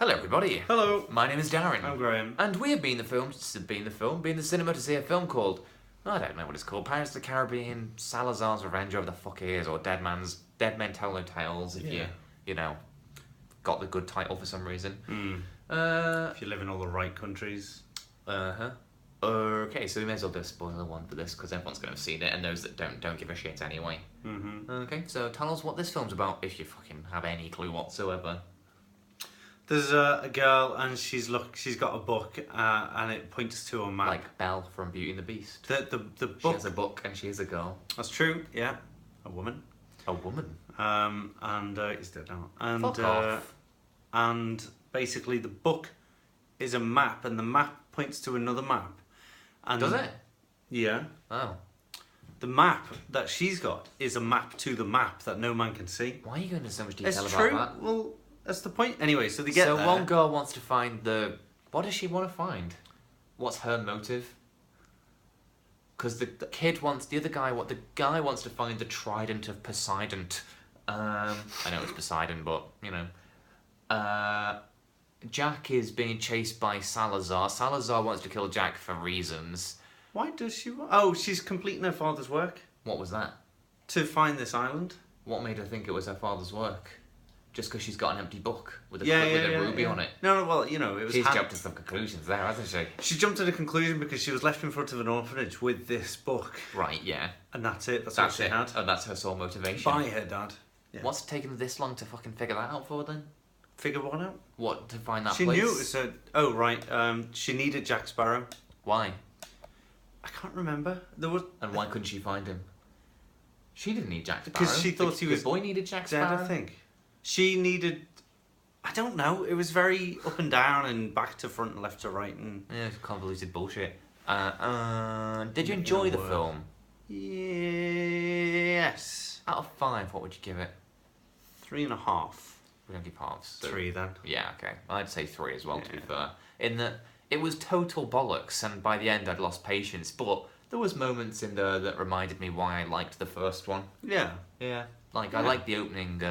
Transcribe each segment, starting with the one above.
Hello, everybody. Hello. My name is Darren. I'm Graham. And we have been in the cinema to see a film called, I don't know what it's called, Pirates of the Caribbean, Salazar's Revenge, or the fuck it is, or Dead Men Tell No Tales, if you know, got the good title for some reason. If you live in all the right countries. Okay, so we may as well do a spoiler one for this, because everyone's going to have seen it, and those that don't give a shit anyway. Okay, so tell us what this film's about, if you fucking have any clue whatsoever. There's a girl and she's got a book and it points to a map. Like Belle from Beauty and the Beast. The book. She has a book and she is a girl. That's true. Yeah, a woman. A woman. And he's dead now. And Fuck off. And basically the book is a map, and the map points to another map. And Does it? Yeah. Oh. The map that she's got is a map to the map that no man can see. Why are you going into so much detail It's about true. that? Well, that's the point. Anyway, so they get there. one girl wants to find the... What does she want to find? What's her motive? Because the kid wants... The guy wants to find the trident of Poseidon. I know it's Poseidon, but, you know. Jack is being chased by Salazar. Salazar wants to kill Jack for reasons. Why does she want... Oh, she's completing her father's work. What was that? To find this island. What made her think it was her father's work? Just because she's got an empty book with a ruby on it. No, well, you know, it was... She's jumped to some conclusions there, hasn't she? She jumped to the conclusion because she was left in front of an orphanage with this book. Right, yeah. And that's it. That's all she had. Oh, that's her sole motivation. By her dad. Yeah. What's taken this long to fucking figure that out for then? Figure what out? What, to find that she place? She knew it was a... Oh, right. She needed Jack Sparrow. Why? I can't remember. There was... And why couldn't she find him? She didn't need Jack Sparrow. Because she thought he was... The boy needed Jack Sparrow? Dead, I think. She needed... I don't know. It was very up and down and back to front and left to right and... Yeah, convoluted bullshit. Did you enjoy the film? Yes. Out of 5, what would you give it? 3.5. We don't give halves. So 3 then. Yeah, okay. I'd say 3 as well, to be fair. In that, it was total bollocks, and by the end I'd lost patience, but there was moments in there that reminded me why I liked the first one. Yeah. Yeah. Like, I liked the opening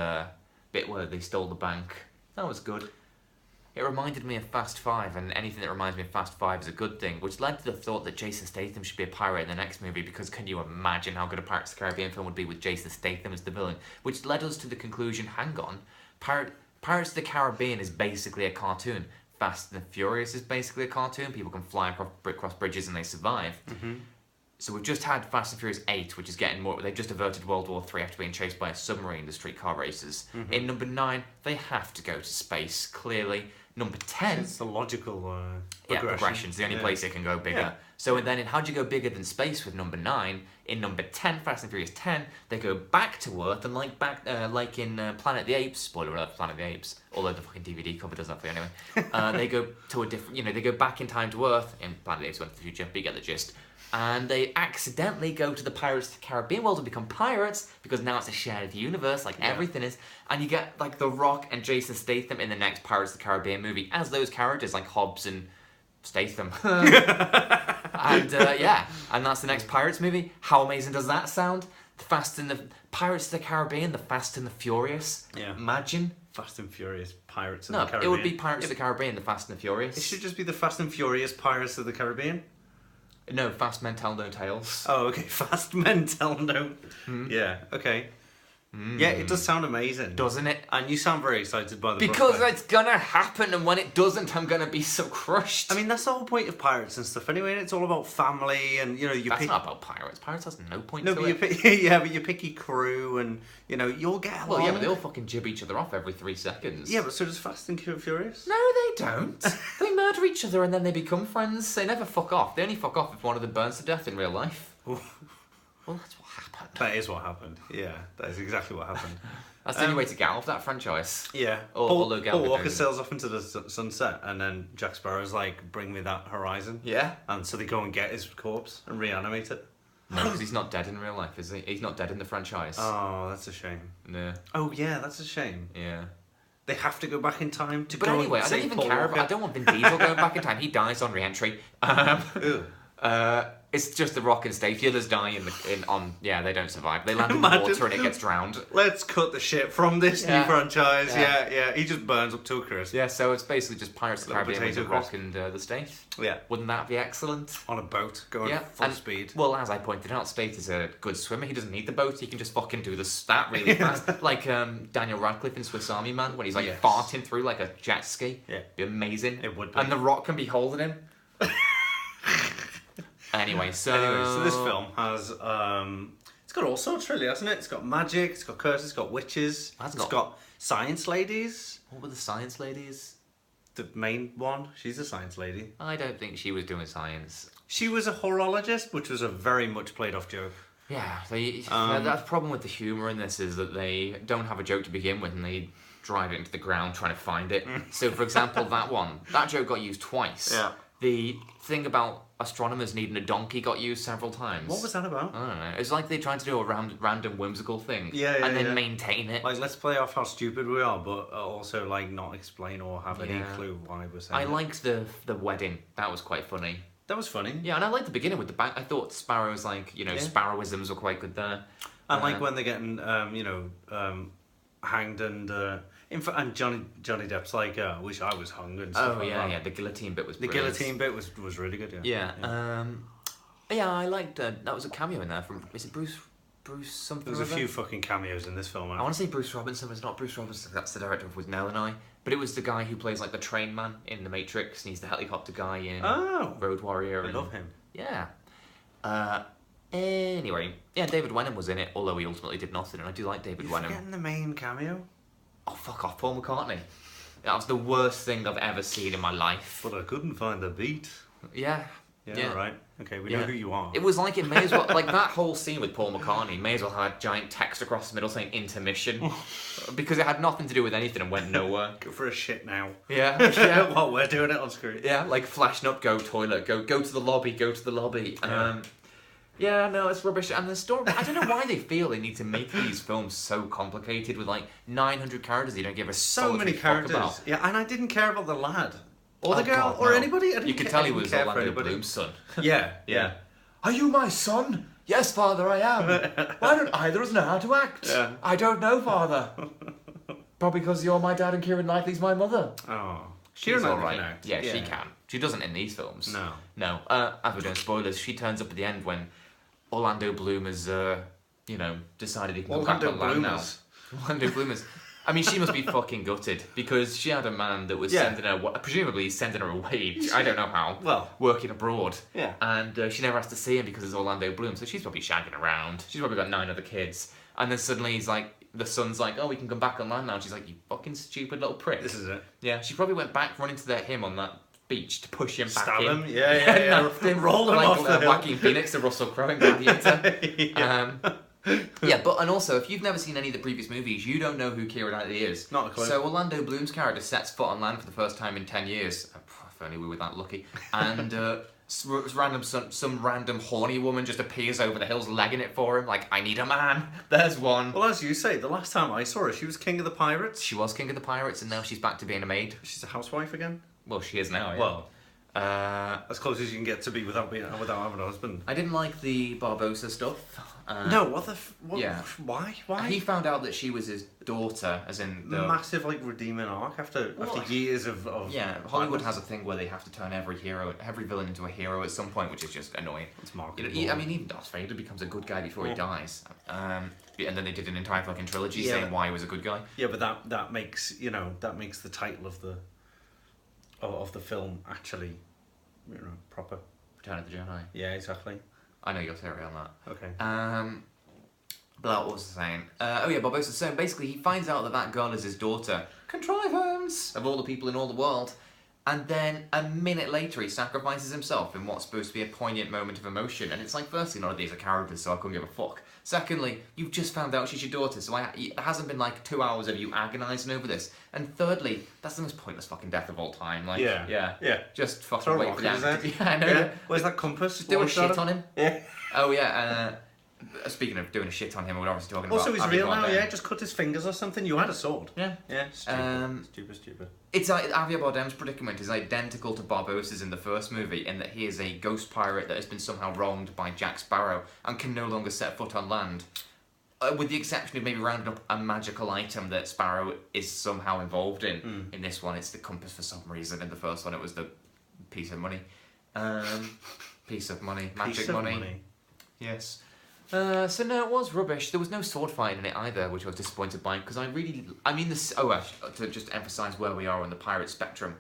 bit where they stole the bank. That was good. It reminded me of Fast 5, and anything that reminds me of Fast 5 is a good thing, which led to the thought that Jason Statham should be a pirate in the next movie, because can you imagine how good a Pirates of the Caribbean film would be with Jason Statham as the villain? Which led us to the conclusion, hang on, Pirates of the Caribbean is basically a cartoon. Fast and the Furious is basically a cartoon. People can fly across bridges and they survive. So we've just had Fast and Furious 8, which is getting more... They've just averted World War III after being chased by a submarine, the streetcar races. In number 9, they have to go to space, clearly. Number 10... It's the logical progression. Yeah, progression's the only place it can go bigger. Yeah. So then, how do you go bigger than space with number 9? In number 10, Fast and Furious 10, they go back to Earth, and like in Planet of the Apes, spoiler alert, Planet of the Apes, although the fucking DVD cover does that for you anyway, they go to a different... they go back in time to Earth, in Planet of the Apes went to the future, but you get the gist. And they accidentally go to the Pirates of the Caribbean world and become pirates, because now it's a shared universe, like everything is. And you get, like, The Rock and Jason Statham in the next Pirates of the Caribbean movie as those characters, like Hobbs and Statham. And, and that's the next Pirates movie. How amazing does that sound? The Pirates of the Caribbean, the Fast and the Furious. Yeah. Imagine. Fast and Furious Pirates of the Caribbean. No, it would be Pirates of the Caribbean, the Fast and the Furious. It should just be the Fast and Furious Pirates of the Caribbean. No, Fast Men Tell No Tales. Oh, okay. Fast Men Tell No... Yeah, okay. Yeah, it does sound amazing. Doesn't it? And you sound very excited by the Because prospect. it's gonna happen, and when it doesn't, I'm gonna be so crushed. I mean, that's the whole point of pirates and stuff anyway. It's all about family and, you know... That's not about pirates. Pirates has no point to it. But you pick your crew and, you know, you'll get along. Well, yeah, but they all fucking jib each other off every 3 seconds. Yeah, but so does Fast and Furious. No, they don't. They murder each other and then they become friends. They never fuck off. They only fuck off if one of them burns to death in real life. Well, that's what happened. That is what happened. Yeah, that is exactly what happened. That's the only way to get out of that franchise. Yeah. Paul Walker sails off into the sunset, and then Jack Sparrow's like, bring me that horizon. Yeah. And so they go and get his corpse and reanimate it. No, because he's not dead in real life, is he? He's not dead in the franchise. Oh, that's a shame. Yeah. Oh, yeah, that's a shame. Yeah. They have to go back in time to but go anyway, and I don't save even Paul care Walker. about... I don't want Vin Diesel going back in time. He dies on re-entry. It's just The Rock and Stacey. The others die they don't survive. They land in the Imagine. water and it gets drowned. Let's cut the shit from this new Yeah. franchise. Yeah. Yeah. He just burns up to a crisp. Yeah, so it's basically just Pirates of the Little Caribbean with The potato Rock and the Stace. Yeah. Wouldn't that be excellent? On a boat, going Yeah, full and- speed. Well, as I pointed out, Stace is a good swimmer. He doesn't need the boat. He can just fucking do that really fast. Like Daniel Radcliffe in Swiss Army Man, when he's like Yes. farting through like a jet ski. Yeah. Be amazing. It would be. And The Rock can be holding him. Anyway, so this film has it's got all sorts really, hasn't it? It's got magic, it's got curses, it's got witches, That's it's not- got science ladies. What were the science ladies? The main one, she's a science lady. I don't think she was doing science. She was a horologist, which was a very much played off joke. Yeah, that's the problem with the humour in this is that they don't have a joke to begin with and they drive it into the ground trying to find it. So, for example, that joke got used twice. Yeah. The thing about astronomers needing a donkey got used several times. What was that about? I don't know. It's like they're trying to do a random whimsical thing. Yeah, and then yeah. maintain it. Like, let's play off how stupid we are, but also like not explain or have any Yeah. clue why we're saying I it. liked the wedding. That was quite funny. That was funny. Yeah, and I liked the beginning with the back. I thought Sparrow's Sparrowisms were quite good there. And like when they're getting hanged and and Johnny Depp's like, wish I was hung and stuff Oh like yeah, that. yeah. The guillotine bit was The brilliant. guillotine bit was really good. Yeah. Yeah, I liked that was a cameo in there from is it Bruce something? There was a or other? few fucking cameos in this film. I want to say Bruce Robinson, but it's not Bruce Robinson. That's the director of With Nell and I. But it was the guy who plays like the train man in The Matrix, and he's the helicopter guy in Road Warrior. I love him. Yeah. Anyway, yeah, David Wenham was in it, although he ultimately did nothing, and I do like David You're Wenham. forgetting the main cameo. Oh, fuck off, Paul McCartney. That was the worst thing I've ever seen in my life. But I couldn't find the beat. Yeah. Yeah, all right. Okay, we know Yeah. who you are. It was like it may as well like that whole scene with Paul McCartney may as well have had giant text across the middle saying intermission because it had nothing to do with anything and went nowhere. Go for a shit now. Yeah, yeah, While we're doing it on screen. yeah. Like flashing up, go toilet, go to the lobby, go to the lobby. Yeah, no, it's rubbish. And the story, I don't know why they feel they need to make these films so complicated with like 900 characters you don't give a So many fuck characters. about. Yeah, and I didn't care about the lad. Or the Oh, girl, God, or no. anybody. I didn't You could care- tell I he didn't was care for Orlando anybody. Bloom's son. Yeah, Yeah. Are you my son? Yes, father, I am. Why don't either of us know how to act? Yeah. I don't know, father. Probably because you're my dad and Keira Knightley's my mother. Oh. She's Keira all Knightley right. can act. Yeah, she can. She doesn't in these films. No. No. As we're doing spoilers, she turns up at the end when Orlando Bloom has, decided he can go back Orlando on land now. Bloomers. Orlando Bloomers. I mean, she must be fucking gutted because she had a man that was Yeah. sending her, presumably sending her away. I don't know how. Well. Working abroad. Yeah. And she never has to see him because it's Orlando Bloom. So she's probably shagging around. She's probably got 9 other kids. And then suddenly he's like, the son's like, oh, we can come back on land now. And she's like, you fucking stupid little prick. This is it. Yeah, she probably went back running to him on that beach to push him back Stab in. him. Yeah. Naffed him, Roll him like off the hill. Joaquin Phoenix, the Russell Crowe in Gladiator. Yeah. Yeah, but and also if you've never seen any of the previous movies, you don't know who Keira Knightley is. Not a clue. So Orlando Bloom's character sets foot on land for the first time in 10 years. If only we were that lucky. And some random horny woman just appears over the hills, legging it for him. Like, I need a man. There's one. Well, as you say, the last time I saw her, she was king of the pirates. She was king of the pirates, and now she's back to being a maid. She's a housewife again. Well, she is now. Yeah. Well, Uh, as close as you can get to be without having a husband. I didn't like the Barbosa stuff. No, what the? What, yeah. Why? He found out that she was his daughter, as in the Massive like redeeming arc after years of yeah. Hollywood has a thing where they have to turn every villain into a hero at some point, which is just annoying. It's marketing. I mean, even Darth Vader becomes a good guy before he dies. And then they did an entire fucking trilogy saying why he was a good guy. Yeah, but that makes the title of the film actually proper. Return of the Jedi. Yeah, exactly. I know your theory on that. Okay. But what was I saying? Barbosa. So basically, he finds out that girl is his daughter. Contrivance of all the people in all the world. And then a minute later, he sacrifices himself in what's supposed to be a poignant moment of emotion. And it's like, firstly, none of these are characters, so I couldn't give a fuck. Secondly, you've just found out she's your daughter, so it hasn't been like 2 hours of you agonising over this. And thirdly, that's the most pointless fucking death of all time. Like, yeah. Just fucking Throw a wait for rocket, the is Yeah, I know. Yeah. Where's that compass? Just do a shit on him. Yeah. Oh yeah. Speaking of doing a shit on him, we're obviously talking Also, about. he's real now. Yeah, just cut his fingers or something. You had a sword. Yeah. Yeah. Stupid. It's like Javier Bardem's predicament is identical to Barbossa's in the first movie, in that he is a ghost pirate that has been somehow wronged by Jack Sparrow and can no longer set foot on land. With the exception of maybe rounding up a magical item that Sparrow is somehow involved in. In this one, it's the compass for some reason. In the first one, it was the piece of money. Magic money. Yes. So no, it was rubbish. There was no sword fight in it either, which I was disappointed by, because to just emphasise where we are on the pirate spectrum,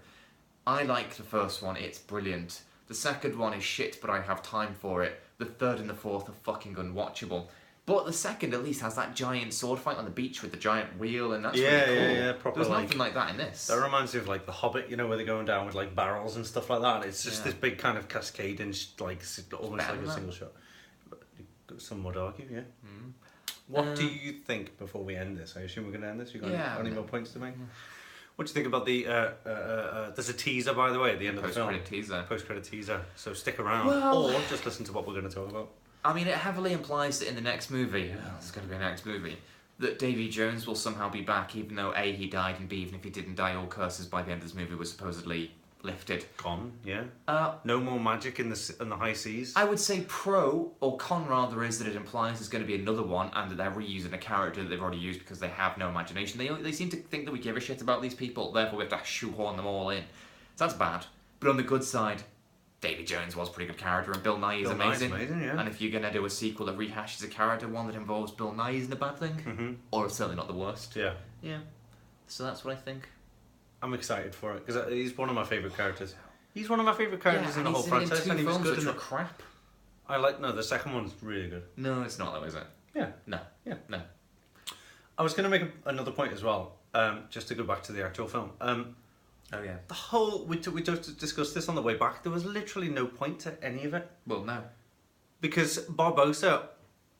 I like the first one, it's brilliant. The second one is shit, but I have time for it. The third and the fourth are fucking unwatchable. But the second at least has that giant sword fight on the beach with the giant wheel, and that's really cool. Yeah, proper. There's nothing like that in this. That reminds me of like The Hobbit, where they're going down with like barrels and stuff like that. It's just this big kind of cascade and almost like a single shot. Some would argue, yeah. What do you think before we end this? I assume we're going to end this. You got any more points to make? What do you think about the? There's a teaser, by the way, at the end of the film. Post-credit teaser. So stick around, or just listen to what we're going to talk about. I mean, it heavily implies that in the next movie, there's going to be a next movie, that Davy Jones will somehow be back, even though A, he died, and B, even if he didn't die, all curses by the end of this movie were supposedly lifted. Con, yeah. No more magic in the high seas. I would say pro, or con rather, is that it implies there's going to be another one, and that they're reusing a character that they've already used because they have no imagination. They seem to think that we give a shit about these people, therefore we have to shoehorn them all in. So that's bad. But on the good side, Davy Jones was a pretty good character, and Bill Nighy is amazing. Yeah. And if you're going to do a sequel that rehashes a character, one that involves Bill Nighy isn't a bad thing, or certainly not the worst. Yeah. So that's what I think. I'm excited for it because he's one of my favourite characters. He's one of my favourite characters in the whole franchise, and he was good in the crap. The second one's really good. No, it's not though, is it? Yeah. No. Yeah. No. I was going to make another point as well, just to go back to the actual film. Oh yeah. The whole we just discussed this on the way back. There was literally no point to any of it. Well, no. Because Barbossa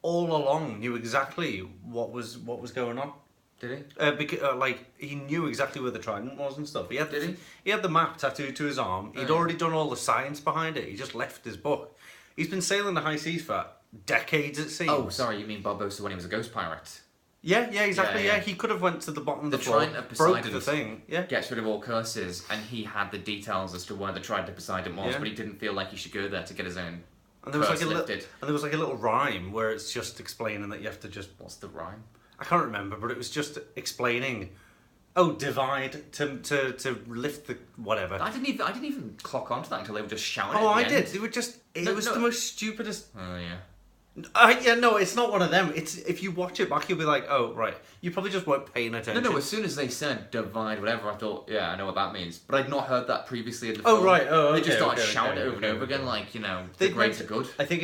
all along knew exactly what was going on. Did he? Because he knew exactly where the trident was and stuff. He had the map tattooed to his arm. He'd already done all the science behind it. He just left his book. He's been sailing the high seas for decades, it seems. Oh, sorry, you mean Barbossa when he was a ghost pirate? Yeah, exactly. Yeah, he could have went to the bottom of the floor, broke the thing. Yeah, gets rid of all curses, and he had the details as to where the Trident of Poseidon was, but he didn't feel like he should go there to get his own. And there was like a little rhyme where it's just explaining that you have to just. What's the rhyme? I can't remember, but it was just explaining. Oh, divide to lift the whatever. I didn't even clock onto that until they were just shouting. Oh, I did. They were just. It was the most stupidest. Oh yeah. No, it's not one of them. It's if you watch it back, you'll be like, oh right. You probably just weren't paying attention. No. As soon as they said divide, whatever, I thought, yeah, I know what that means. But I'd not heard that previously in the film. Oh right. Oh, okay, they just started shouting it over and over again, like the greats are good. I think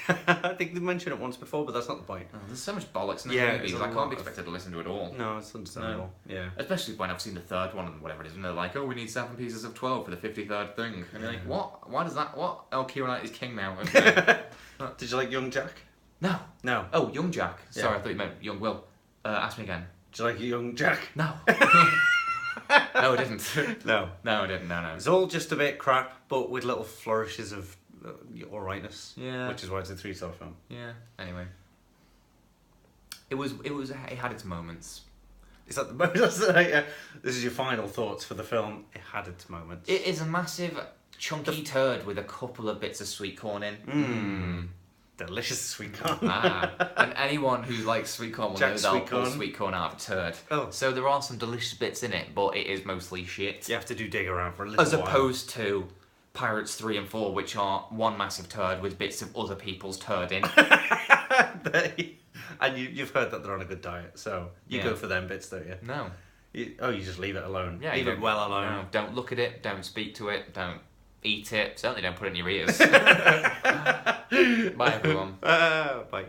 they mentioned it once before, but that's not the point. Oh, there's so much bollocks in the movies. I can't be expected to listen to it all. No, it's understandable. No. Yeah. Especially when I've seen the third one and whatever it is, and they're like, oh, we need 7 pieces of 12 for the 53rd thing, and you're like, what? Why does that? What? Oh, Keira Knightley's king now. Okay. Did you like Young Jack? No. Oh, Young Jack. Sorry, I thought you meant Young Will. Ask me again. Do you like Young Jack? No. No, I didn't. No, I didn't. No. It's all just a bit crap, but with little flourishes of alrightness. Yeah. Which is why it's a 3-star film. Yeah. Anyway. It had its moments. Is that the moment? This is your final thoughts for the film. It had its moments. It is a massive, chunky turd with a couple of bits of sweet corn in. Delicious sweet corn. And anyone who likes sweet corn will know they'll pull sweet corn out of a turd. Oh. So there are some delicious bits in it, but it is mostly shit. You have to dig around for a little while. As opposed to Pirates 3 and 4, which are one massive turd with bits of other people's turd in. And you've heard that they're on a good diet, so you go for them bits, don't you? No. You just leave it alone. Yeah, leave it well alone. No, don't look at it, don't speak to it, don't eat it, certainly don't put it in your ears. Bye everyone. Bye.